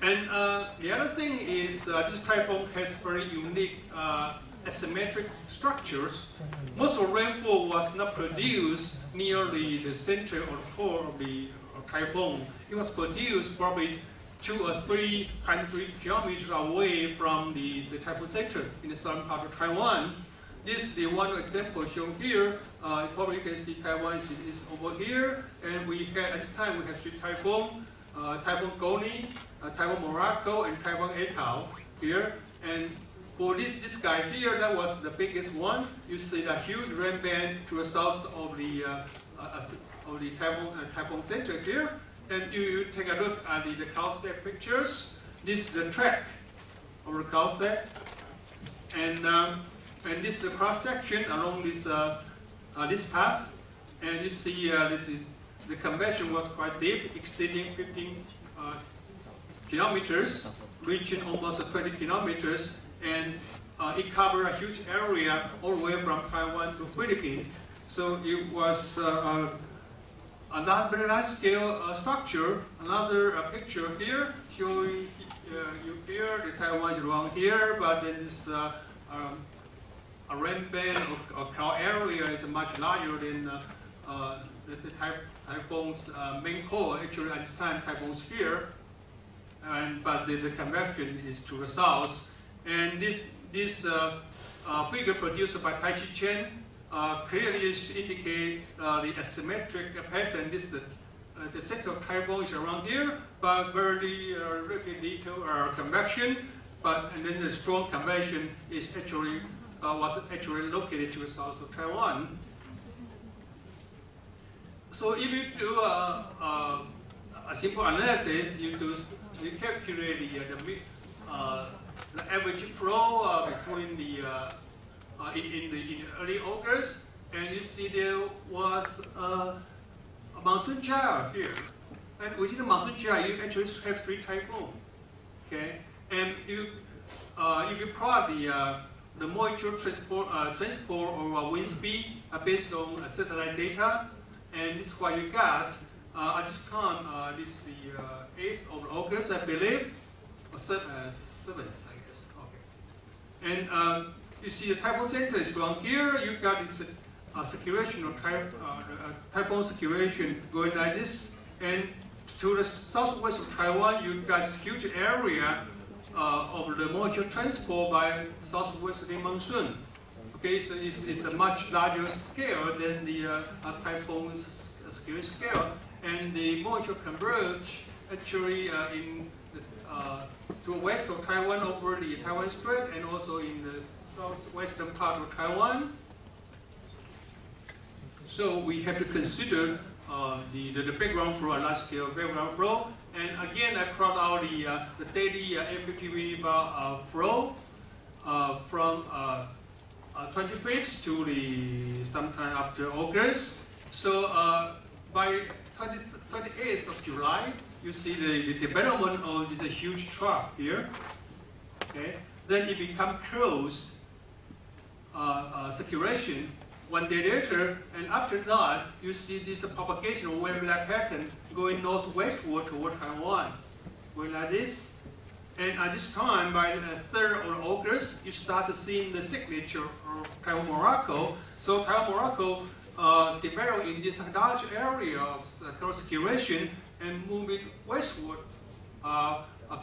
And the other thing is this typhoon has very unique asymmetric structures. Most of rainfall was not produced near the center or core of the typhoon. It was produced probably 200 or 300 kilometers away from the typhoon center in the southern part of Taiwan. This is the one example shown here. Probably you can see Taiwan is over here, and we had, at this time we have 3 typhoons: Typhoon Goni, Typhoon Morakot, and Typhoon Etao here. And for this guy here, that was the biggest one. You see the huge rain band to the south of the typhoon center here. And you take a look at the cloud stack pictures. This is the track of the cloud stack, and this is the cross section along this path. And you see the convection was quite deep, exceeding 15 kilometers, reaching almost 20 kilometers, and it covered a huge area all the way from Taiwan to Philippines. So it was a very large scale structure. Another picture here showing you here, the Taiwan is around here, but then this a rain band or cloud area is much larger than the typhoon's main core. Actually, at this time, typhoon's here, but the convection is to the south. And this figure produced by Tai Chi Chen clearly indicate the asymmetric pattern. This the center of typhoon is around here, but very little convection. And then the strong convection is was actually located to the south of Taiwan. So if you do a simple analysis, you calculate the average flow between in early August, and you see there was a monsoon gyre here. And within the monsoon gyre, you actually have 3 typhoons. Okay, and if you plot the moisture transport or wind speed based on satellite data, and this is what you got at this time. This is the 8th of August, I believe, or 7th, I guess. Okay, and you see the typhoon center is down here. You got this circulation or typhoon circulation going like this, and to the southwest of Taiwan, you got this huge area of the moisture transport by southwesterly monsoon. Okay, so it's a much larger scale than the typhoon's scale, and the moisture converge actually to the west of Taiwan over the Taiwan Strait, and also in the southwestern part of Taiwan. So we have to consider the background flow, a large scale background flow. And again, I plot out the daily 850 millibar flow from 25th to the sometime after August. So by 28th of July, you see the development of this huge trough here. Okay, then it becomes closed circulation 1 day later, and after that, you see this propagation of wave-like pattern going northwestward toward Taiwan, going like this. And at this time, by the 3rd of August, you start seeing the signature of Typhoon Morakot. So Typhoon Morakot developed in this large area of cloud circulation and moving westward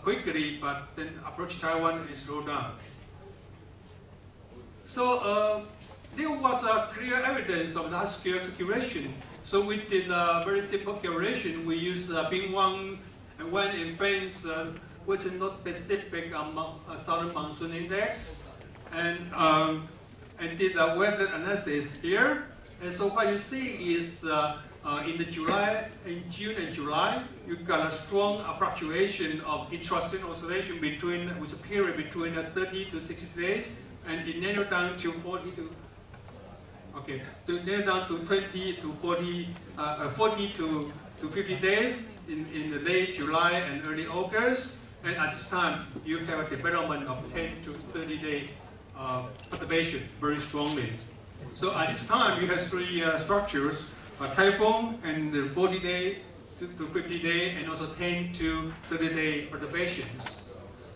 quickly, but then approach Taiwan and slow down. So there was clear evidence of large-scale circulation. So we did a very simple calculation. We used Bing Wang and Wan and Feng's, which is not specific southern monsoon index, and did a weather analysis here. And so what you see is in June and July, you got a strong fluctuation of intra-season oscillation with a period between 30 to 60 days, and it narrowed down to 40 to 20 to 40, 40 to 50 days in the late July and early August. And at this time, you have a development of 10 to 30 day perturbation very strongly. So at this time, you have 3 structures: a typhoon and the 40-day to 50 day and also 10 to 30 day perturbations.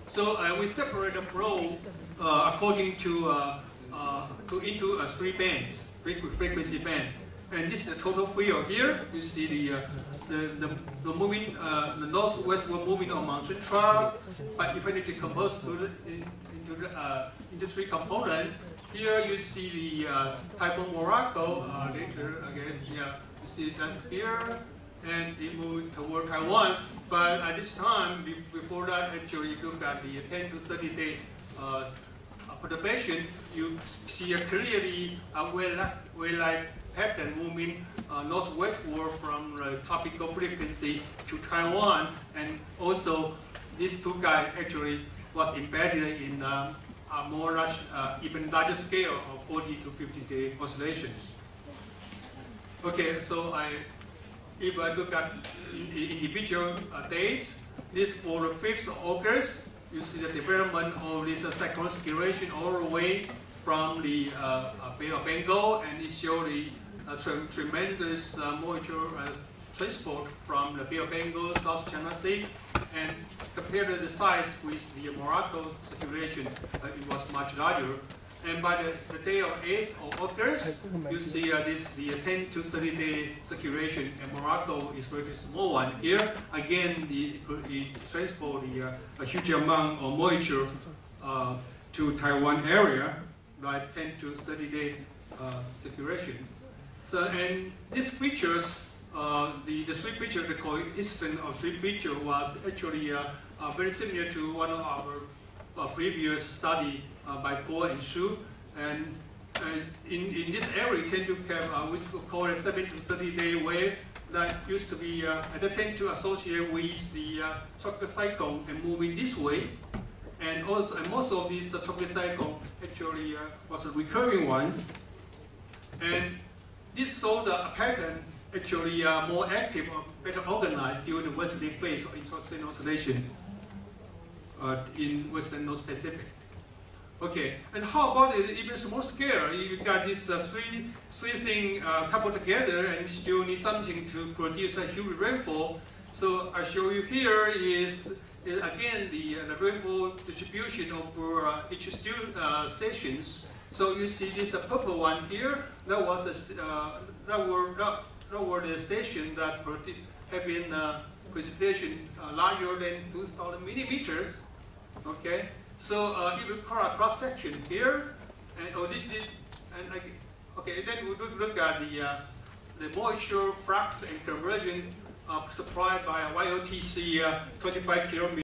So we separate the flow according to into 3 bands, frequency band. And this is the total field here. You see the moving, the northwestward moving of monsoon trough, but if I need to compose into 3 components, here you see the Typhoon Morakot later, I guess, yeah, you see that here, and it moved toward Taiwan. But at this time, before that, actually, you look at the 10 to 30 day perturbation, you see a clearly wave-like pattern moving northwestward from the tropical frequency to Taiwan, and also these 2 guys actually was embedded in a more large, even larger scale of 40 to 50 day oscillations. Okay, so if I look at individual days, this for the 5th of August, you see the development of this cyclone circulation all the way from the Bay of Bengal, and it shows the tremendous moisture transport from the Bay of Bengal, South China Sea, and compared to the size with the Morakot circulation, it was much larger. And by the day of 8th of August, you see the 10 to 30 day circulation, and Morakot is very small one. Here, again, it transport a huge amount of moisture to Taiwan area, like 10 to 30 day circulation. So, and these features, the 3 features, the coincidence of 3 features was actually very similar to one of our previous study by Huang-Hsiung, and in this area, we tend to have we call it 7 to 30 day wave that used to be that tend to associate with the tropical cyclone and moving this way, and also most of these tropical cyclone actually was recurring ones, and this showed a pattern actually more active or better organized during the westerly phase of intraoceanic oscillation in Western North Pacific. Okay, and how about it even small scale? You got these three things coupled together, and you still need something to produce a huge rainfall. So I show you here is again the rainfall distribution over each stations. So you see this purple one here. That was that were the station that having precipitation larger than 2,000 millimeters. Okay. So if we call a cross section here, and okay, then we look at the moisture flux and conversion supplied by a YOTC 25 kilometers.